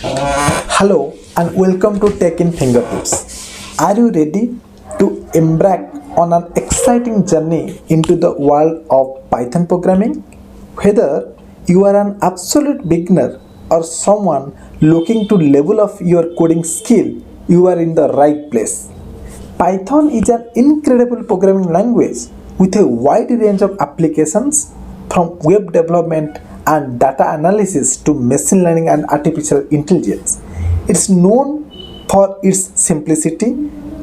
Hello and welcome to Tech in Fingertips. Are you ready to embark on an exciting journey into the world of Python programming? Whether you are an absolute beginner or someone looking to level up your coding skill, you are in the right place. Python is an incredible programming language with a wide range of applications from web development and data analysis to machine learning and artificial intelligence. It's known for its simplicity,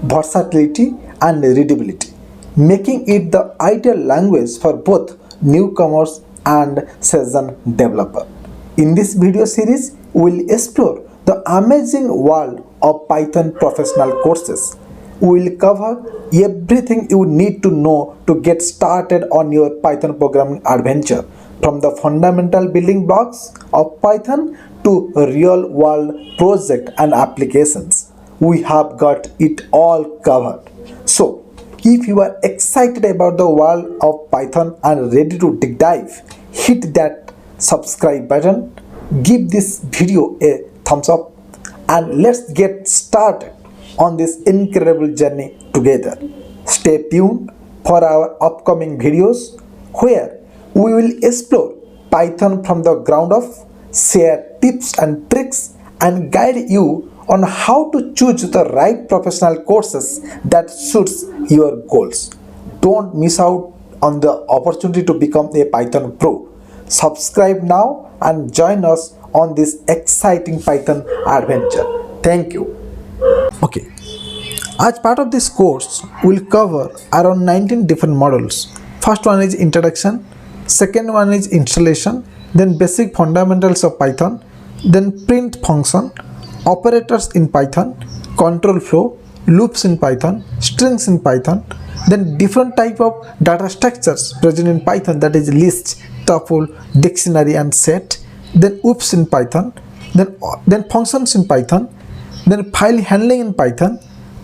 versatility, and readability, making it the ideal language for both newcomers and seasoned developers. In this video series, we'll explore the amazing world of Python professional courses. We'll cover everything you need to know to get started on your Python programming adventure, from the fundamental building blocks of Python to real world projects and applications. We have got it all covered. So, if you are excited about the world of Python and ready to dig dive, hit that subscribe button, give this video a thumbs up, and let's get started on this incredible journey together. Stay tuned for our upcoming videos where we will explore Python from the ground up, share tips and tricks, and guide you on how to choose the right professional courses that suits your goals. Don't miss out on the opportunity to become a Python pro. Subscribe now and join us on this exciting Python adventure. Thank you. Okay, as part of this course, we'll cover around 19 different modules. First one is introduction, second one is installation, then basic fundamentals of Python, then print function, operators in Python, control flow, loops in Python, strings in Python, then different type of data structures present in Python, that is list, tuple, dictionary and set, then oops in Python, then functions in Python, then file handling in Python.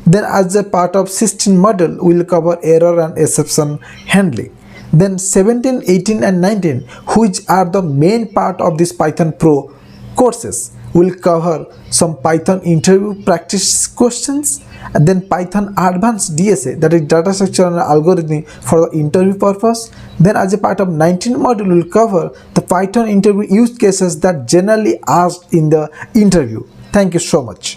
Then as a part of 16 module, we will cover error and exception handling. Then 17, 18 and 19, which are the main part of this Python Pro courses, will cover some Python interview practice questions, and then Python Advanced DSA, that is data structure and algorithm for the interview purpose. Then as a part of 19 module, will cover the Python interview use cases that generally asked in the interview. Thank you so much.